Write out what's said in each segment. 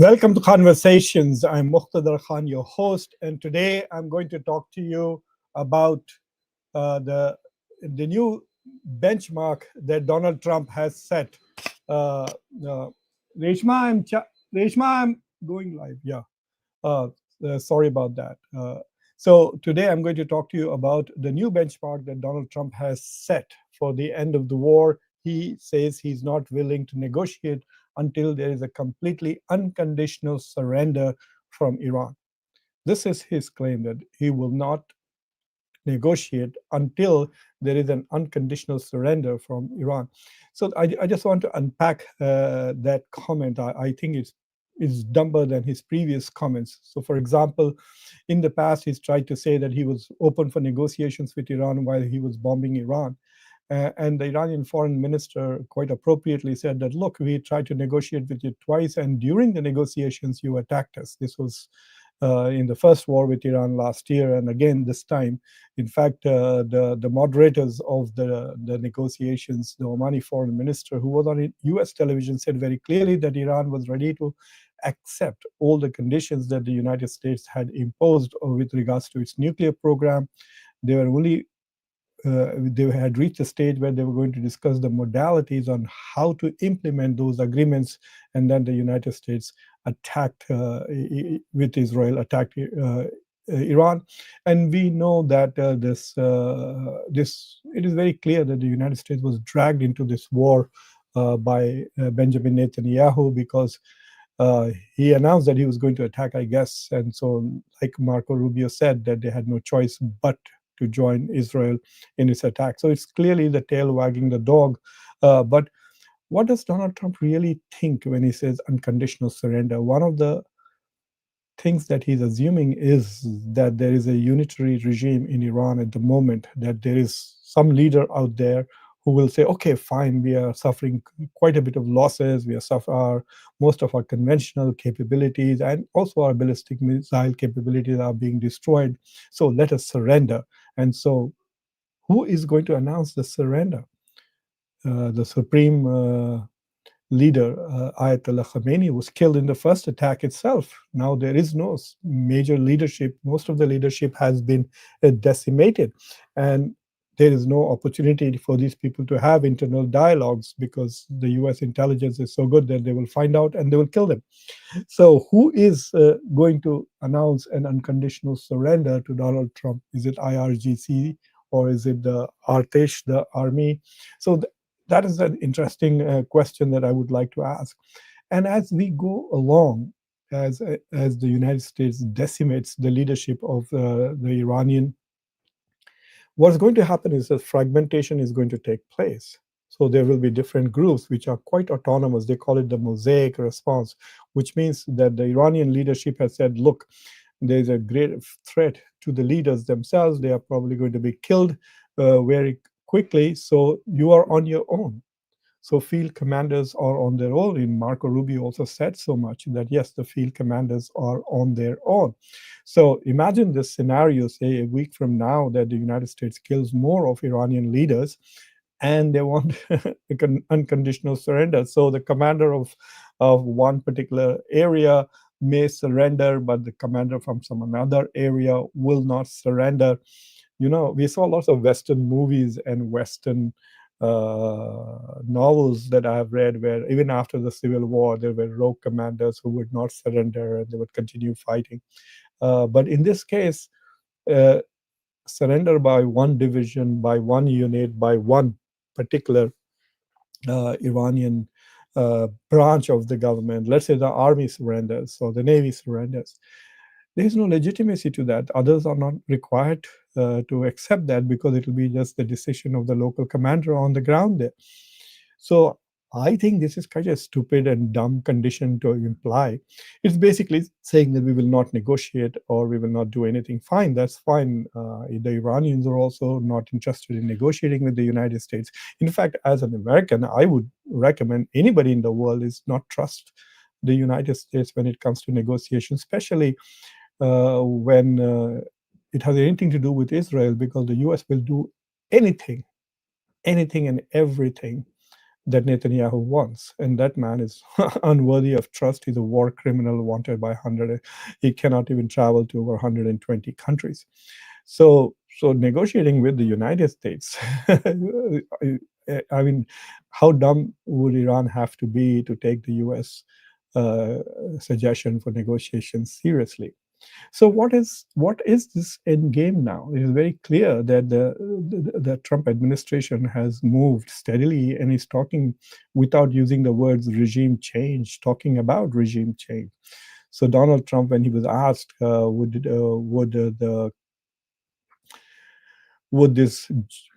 Welcome to Conversations. I'm Muqtadar Khan, your host, and today I'm going to talk to you about the new benchmark that Donald Trump has set. Uh, uh, Reshma, Reshma, I'm going live. Yeah. Uh, Sorry about that. So today I'm going to talk to you about the new benchmark that Donald Trump has set for the end of the war. He says he's not willing to negotiate until there is a completely unconditional surrender from Iran. This is his claim that he will not negotiate until there is an unconditional surrender from Iran. So I just want to unpack that comment. I think it's dumber than his previous comments. So, for example, in the past, he's tried to say that he was open for negotiations with Iran while he was bombing Iran. And the Iranian foreign minister quite appropriately said that, look, we tried to negotiate with you twice, and during the negotiations, you attacked us. This was in the first war with Iran last year, and again this time. In fact, the moderators of the negotiations, the Omani foreign minister, who was on U.S. television, said very clearly that Iran was ready to accept all the conditions that the United States had imposed with regards to its nuclear program. They were only they had reached a stage where they were going to discuss the modalities on how to implement those agreements, and then the United States attacked with Israel, attacked Iran, and we know that this it is very clear that the United States was dragged into this war by Benjamin Netanyahu because he announced that he was going to attack, I guess, and so like Marco Rubio said, that they had no choice but to join Israel in its attack. So it's clearly the tail wagging the dog. But what does Donald Trump really think when he says unconditional surrender? One of the things that he's assuming is that there is a unitary regime in Iran at the moment, that there is some leader out there who will say, okay, fine, we are suffering quite a bit of losses. We are suffer most of our conventional capabilities and also our ballistic missile capabilities are being destroyed. So let us surrender. And so who is going to announce the surrender? The supreme leader, Ayatollah Khamenei, was killed in the first attack itself. Now there is no major leadership. Most of the leadership has been decimated. And there is no opportunity for these people to have internal dialogues because the US intelligence is so good that they will find out and they will kill them. So, who is going to announce an unconditional surrender to Donald Trump? Is it IRGC or is it the Artesh, the army? So, that is an interesting question that I would like to ask. And as we go along, as the United States decimates the leadership of the Iranian, what's going to happen is that fragmentation is going to take place. So there will be different groups which are quite autonomous. They call it the mosaic response, which means that the Iranian leadership has said, look, there's a great threat to the leaders themselves. They are probably going to be killed very quickly. So you are on your own. So field commanders are on their own. And Marco Rubio also said so much that yes, the field commanders are on their own. So imagine this scenario, say a week from now, that the United States kills more of Iranian leaders and they want unconditional surrender. So the commander of one particular area may surrender, but the commander from some another area will not surrender. You know, we saw lots of Western movies and Western novels that I have read where even after the Civil War, there were rogue commanders who would not surrender and they would continue fighting. But in this case, uh, surrender by one division, by one unit, by one particular Iranian branch of the government, let's say the army surrenders or the navy surrenders, there is no legitimacy to that. Others are not required to accept that because it will be just the decision of the local commander on the ground there. So I think this is kind of a stupid and dumb condition to imply. It's basically saying that we will not negotiate or we will not do anything. Fine, that's fine. The Iranians are also not interested in negotiating with the United States. In fact, as an American, I would recommend anybody in the world is not trust the United States when it comes to negotiation, especially when it has anything to do with Israel, because the US will do anything, anything and everything that Netanyahu wants, and that man is unworthy of trust. He's a war criminal wanted by 100. He cannot even travel to over 120 countries. So negotiating with the United States, I mean, how dumb would Iran have to be to take the U.S. Uh, suggestion for negotiations seriously? So what is this end game now? It is very clear that the Trump administration has moved steadily and is talking without using the words regime change, talking about regime change. So Donald Trump, when he was asked, would this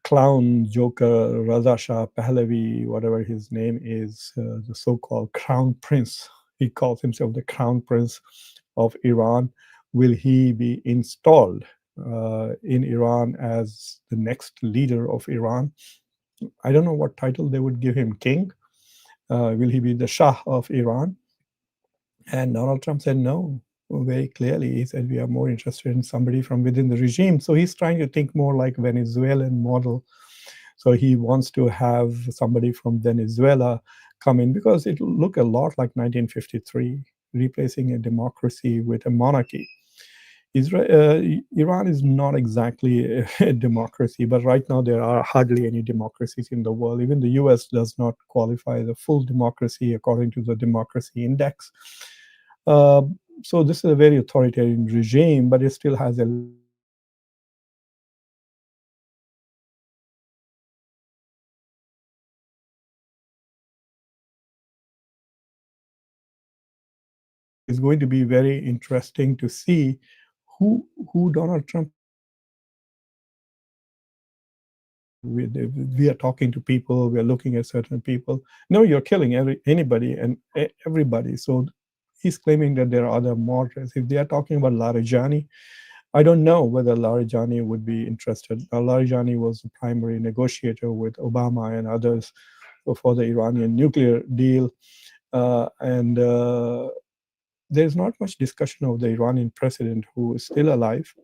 clown joker Raza Shah Pahlavi, whatever his name is, the so-called crown prince, he calls himself the crown prince of Iran, will he be installed in Iran as the next leader of Iran? I don't know what title they would give him, king. Will he be the Shah of Iran? And Donald Trump said no, very clearly. He said we are more interested in somebody from within the regime. So he's trying to think more like Venezuelan model. So he wants to have somebody from Venezuela come in because it will look a lot like 1953, replacing a democracy with a monarchy. Iran is not exactly a democracy, but right now there are hardly any democracies in the world. Even the US does not qualify as a full democracy according to the Democracy Index. Uh, so this is a very authoritarian regime, but it still has a lot of so it's going to be very interesting to see who who Donald Trump is going to we are talking to people, we are looking at certain people. No, you're killing anybody and everybody. So he's claiming that there are other moderates. If they are talking about Larijani, I don't know whether Larijani would be interested. Larijani was the primary negotiator with Obama and others for the Iranian nuclear deal. And there's not much discussion of the Iranian president who is still alive.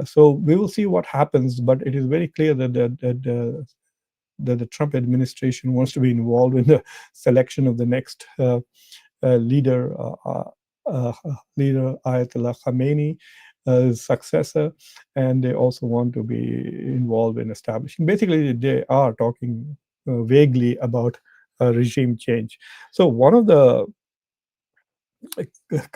So we will see what happens, but it is very clear that the Trump administration wants to be involved in the selection of the next leader, uh, leader Ayatollah Khamenei, successor, and they also want to be involved in establishing. Basically, they are talking vaguely about regime change. So one of the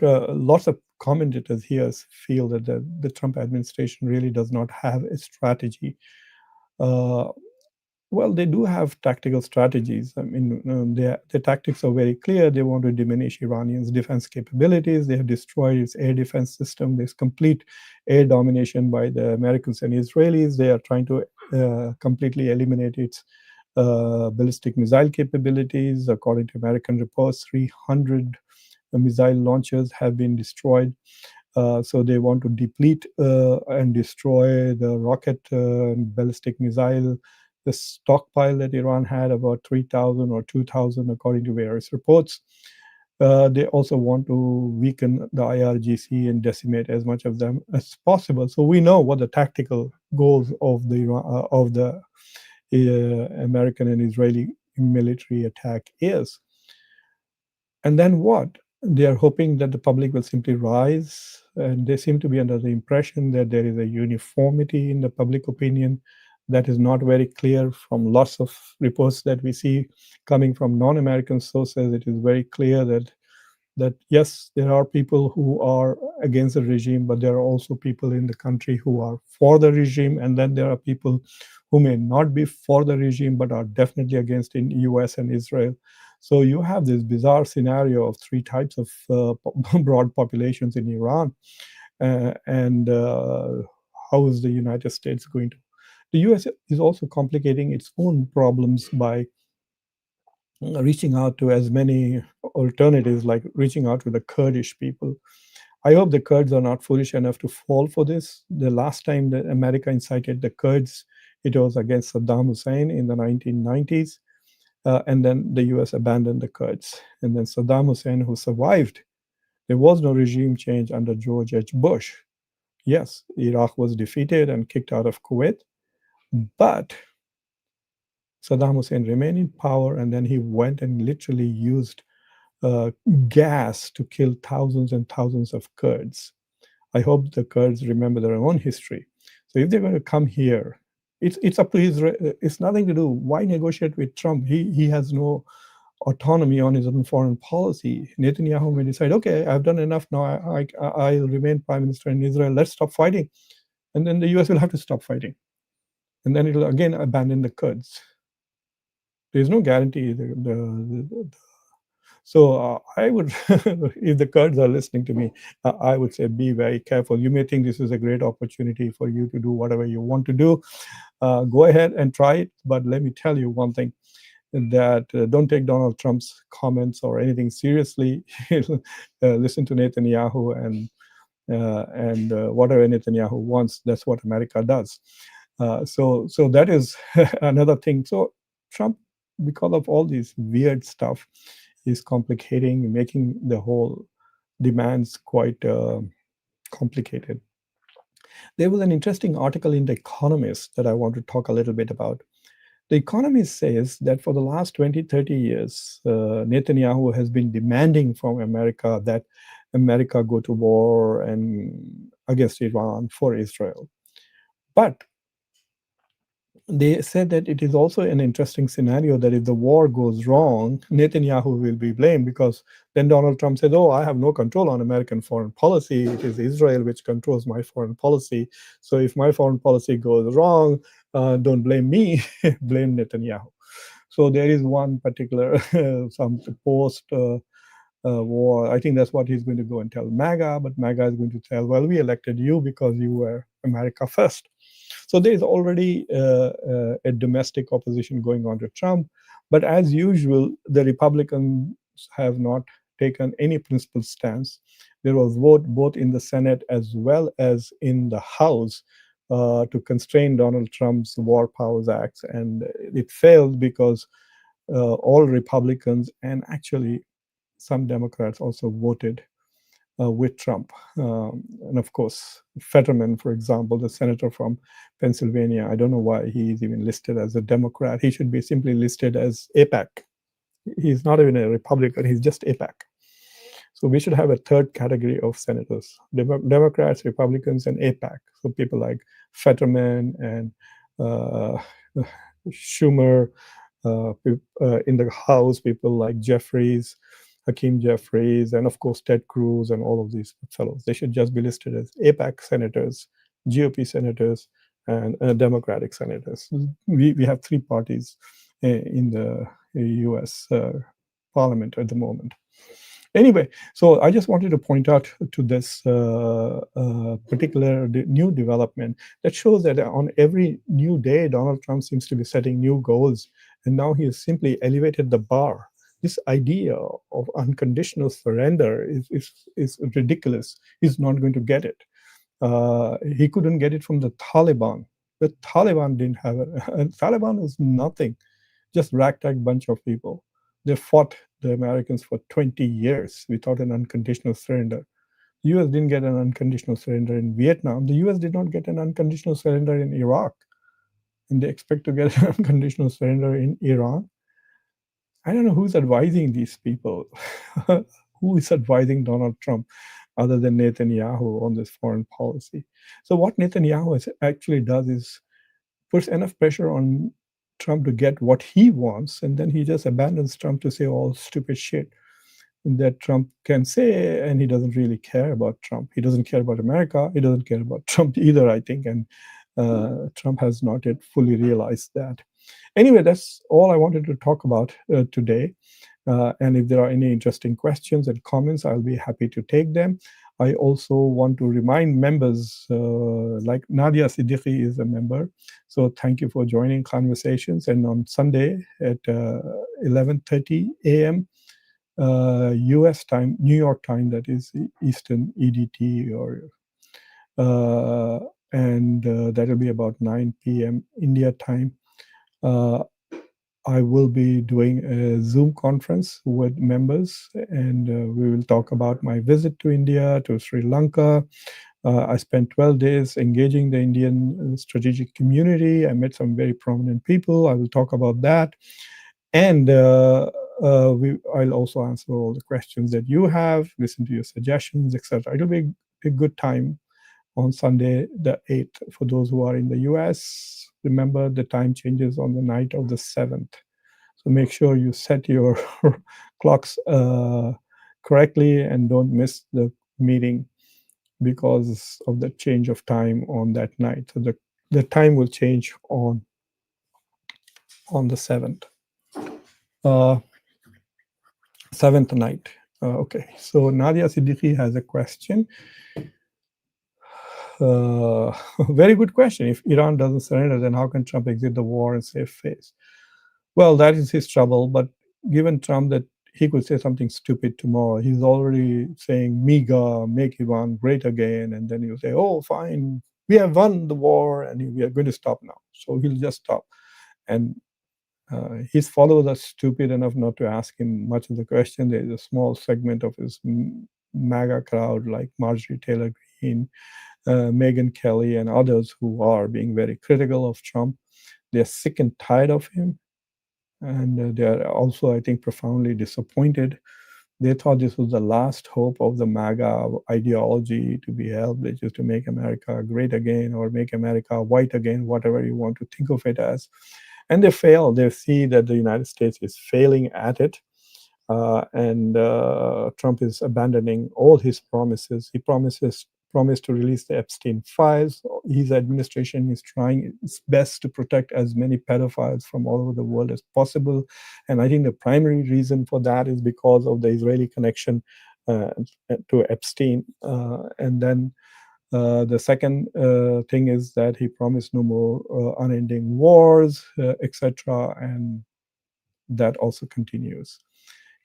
lots of commentators here feel that the Trump administration really does not have a strategy. Uh, well, they do have tactical strategies. I mean, their tactics are very clear. They want to diminish Iranians' defense capabilities. They have destroyed its air defense system. There's complete air domination by the Americans and Israelis. They are trying to completely eliminate its ballistic missile capabilities. According to American reports, 300 missile launchers have been destroyed. So they want to deplete and destroy the rocket and ballistic missile. The stockpile that Iran had, about 3,000 or 2,000, according to various reports. They also want to weaken the IRGC and decimate as much of them as possible. So we know what the tactical goals of the American and Israeli military attack is. And then what? They are hoping that the public will simply rise, and they seem to be under the impression that there is a uniformity in the public opinion that is not very clear from lots of reports that we see coming from non-American sources. It is very clear that yes, there are people who are against the regime, but there are also people in the country who are for the regime, and then there are people who may not be for the regime but are definitely against in US and Israel. So you have this bizarre scenario of three types of broad populations in Iran, and how is the United States going to? The US is also complicating its own problems by reaching out to as many alternatives, like reaching out to the Kurdish people. I hope the Kurds are not foolish enough to fall for this. The last time that America incited the Kurds, it was against Saddam Hussein in the 1990s. And then the US abandoned the Kurds. And then Saddam Hussein, who survived, there was no regime change under George H. Bush. Yes, Iraq was defeated and kicked out of Kuwait, but Saddam Hussein remained in power, and then he went and literally used uh, gas to kill thousands and thousands of Kurds. I hope the Kurds remember their own history. So if they're going to come here, it's up to Israel. It's nothing to do. Why negotiate with Trump? He has no autonomy on his own foreign policy. Netanyahu may decide, okay, I've done enough now. I'll remain prime minister in Israel. Let's stop fighting, and then the U.S. will have to stop fighting, and then it'll again abandon the Kurds. There's no guarantee. So I would, if the Kurds are listening to me, I would say be very careful. You may think this is a great opportunity for you to do whatever you want to do. Go ahead and try it. But let me tell you one thing, that don't take Donald Trump's comments or anything seriously. Listen to Netanyahu, and whatever Netanyahu wants, that's what America does. So that is another thing. So Trump, because of all these weird stuff, is complicating, making the whole demands quite complicated. There was an interesting article in The Economist that I want to talk a little bit about. The Economist says that for the last 20, 30 years, Netanyahu has been demanding from America that America go to war and against Iran for Israel. But they said that it is also an interesting scenario that if the war goes wrong, Netanyahu will be blamed, because then Donald Trump said, oh, I have no control on American foreign policy. It is Israel which controls my foreign policy. So if my foreign policy goes wrong, don't blame me, blame Netanyahu. So there is one particular some post war. I think that's what he's going to go and tell MAGA, but MAGA is going to tell, well, we elected you because you were America first. So there is already a domestic opposition going on to Trump. But as usual, the Republicans have not taken any principled stance. There was vote both in the Senate as well as in the House to constrain Donald Trump's War Powers Act. And it failed because all Republicans and actually some Democrats also voted with Trump. And of course, Fetterman, for example, the senator from Pennsylvania, I don't know why he's even listed as a Democrat. He should be simply listed as APAC. He's not even a Republican, he's just APAC. So we should have a third category of senators: Democrats, Republicans, and APAC. So people like Fetterman and uh, Schumer. In the House, people like Jeffries, Hakeem Jeffries, and of course Ted Cruz, and all of these fellows. They should just be listed as APAC senators, GOP senators, and Democratic senators. We have three parties in the U.S. Parliament at the moment. Anyway, so I just wanted to point out to this particular new development that shows that on every new day, Donald Trump seems to be setting new goals, and now he has simply elevated the bar. This idea of unconditional surrender is ridiculous. He's not going to get it. He couldn't get it from the Taliban. The Taliban didn't have it. Taliban is nothing, just ragtag bunch of people. They fought the Americans for 20 years without an unconditional surrender. The US didn't get an unconditional surrender in Vietnam. The US did not get an unconditional surrender in Iraq. And they expect to get an unconditional surrender in Iran. I don't know who's advising these people. Who is advising Donald Trump other than Netanyahu on this foreign policy? So what Netanyahu actually does is puts enough pressure on Trump to get what he wants, and then he just abandons Trump to say all stupid shit that Trump can say, and he doesn't really care about Trump. He doesn't care about America. He doesn't care about Trump either, I think, and Trump has not yet fully realized that. Anyway, that's all I wanted to talk about today. And if there are any interesting questions and comments, I'll be happy to take them. I also want to remind members, like Nadia Siddiqui is a member. So thank you for joining Conversations. And on Sunday at 11:30 a.m. US time, New York time, that is Eastern EDT, and that will be about 9 p.m. India time. I will be doing a Zoom conference with members, and we will talk about my visit to India, to Sri Lanka, I spent 12 days engaging the Indian strategic community. I met some very prominent people. I will talk about that. And I'll also answer all the questions that you have, listen to your suggestions, etc. It'll be a good time on Sunday, the 8th. For those who are in the US, remember the time changes on the night of the 7th. So make sure you set your clocks correctly and don't miss the meeting because of the change of time on that night. So the time will change on the 7th. Uh, Seventh night. Okay, so Nadia Siddiqui has a question. Very good question. If Iran doesn't surrender, then how can Trump exit the war and save face? Well, that is his trouble. But given Trump that he could say something stupid tomorrow, he's already saying "MEGA, make Iran great again," and then he'll say, "Oh, fine, we have won the war, and we are going to stop now." So he'll just stop. And his followers are stupid enough not to ask him much of the question. There is a small segment of his MAGA crowd, like Marjorie Taylor Greene, Megyn Kelly, and others who are being very critical of Trump. They're sick and tired of him. And they're also, I think, profoundly disappointed. They thought this was the last hope of the MAGA ideology to be held, which is to make America great again or make America white again, whatever you want to think of it as. And they fail. They see that the United States is failing at it. And Trump is abandoning all his promises. He promised to release the Epstein files. His administration is trying its best to protect as many pedophiles from all over the world as possible. And I think the primary reason for that is because of the Israeli connection to Epstein. And then the second thing is that he promised no more unending wars, etc. And that also continues.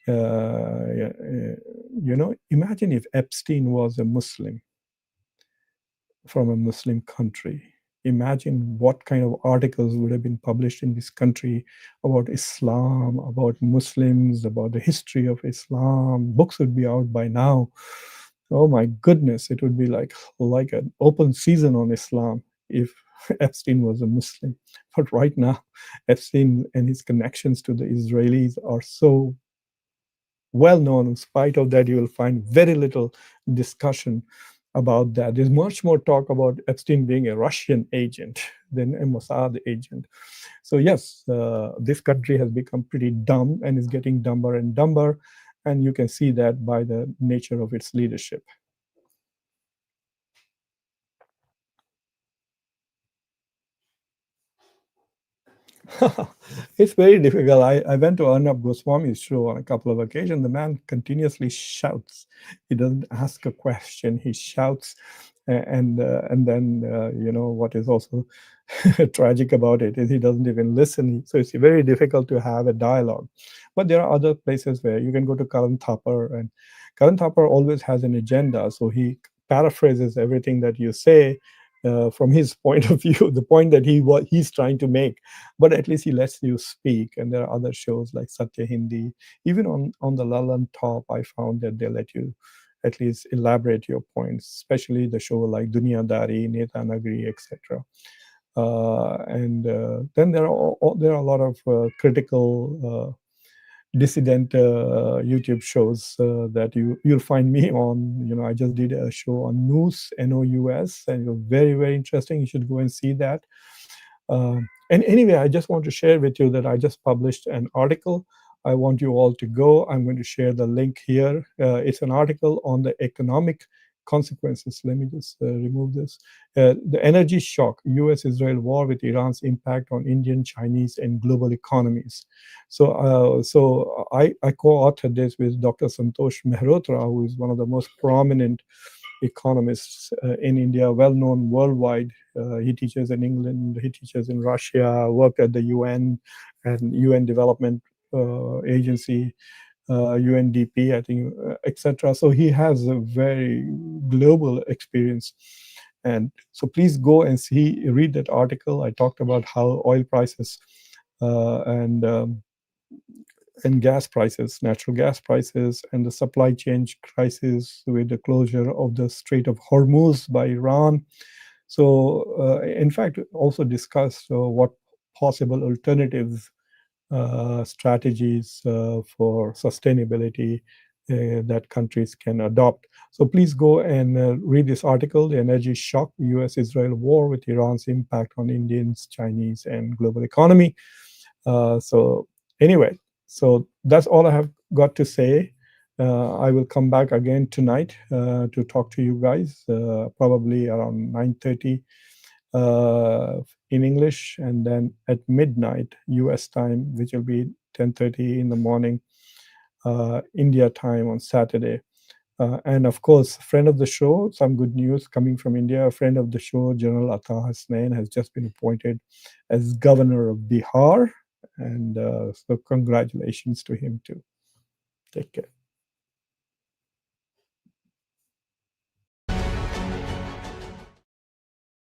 Imagine if Epstein was a Muslim from a Muslim country. Imagine what kind of articles would have been published in this country about Islam, about Muslims, about the history of Islam. Books would be out by now. Oh my goodness, it would be like an open season on Islam if Epstein was a Muslim. But right now, Epstein and his connections to the Israelis are so well known. In spite of that, you will find very little discussion about that. There's much more talk about Epstein being a Russian agent than a Mossad agent. So yes, this country has become pretty dumb and is getting dumber and dumber. And you can see that by the nature of its leadership. It's very difficult. I went to Arnab Goswami's show on a couple of occasions. The man continuously shouts. He doesn't ask a question. He shouts, and then what is also tragic about it is he doesn't even listen. So it's very difficult to have a dialogue. But there are other places where you can go to Karan Thapar, and Karan Thapar always has an agenda. So he paraphrases everything that you say from his point of view, the point that he's trying to make. But at least he lets you speak. And there are other shows like Satya Hindi. Even on the Lalan Top, I found that they let you at least elaborate your points, especially the show like Duniadari, Netanagri, etc. And then there are a lot of critical dissident YouTube shows that you'll find me on. I just did a show on Nous, Nous, and it was very, very interesting. You should go and see that. And anyway, I just want to share with you that I just published an article. I want you all to go. I'm going to share the link here. It's an article on the economic consequences. Let me just remove this. The energy shock, US-Israel war with Iran's impact on Indian, Chinese, and global economies. So I co-authored this with Dr. Santosh Mehrotra, who is one of the most prominent economists in India, well known worldwide. He teaches in England, he teaches in Russia, worked at the UN and UN Development Agency, UNDP, I think, etc. So he has a very global experience. And so please go and read that article. I talked about how oil prices and and gas prices, natural gas prices, and the supply chain crisis with the closure of the Strait of Hormuz by Iran. So, in fact, also discuss what possible alternatives strategies for sustainability that countries can adopt. So please go and read this article, The Energy Shock, US-Israel War with Iran's Impact on Indians, Chinese, and Global Economy. So anyway, so that's all I have got to say. I will come back again tonight to talk to you guys, probably around 9:30 in English, and then at midnight US time, which will be 10:30 in the morning India time on Saturday. And of course, friend of the show, some good news coming from India. A friend of the show, General Atta Hasnain, has just been appointed as governor of Bihar. And so congratulations to him too. Take care.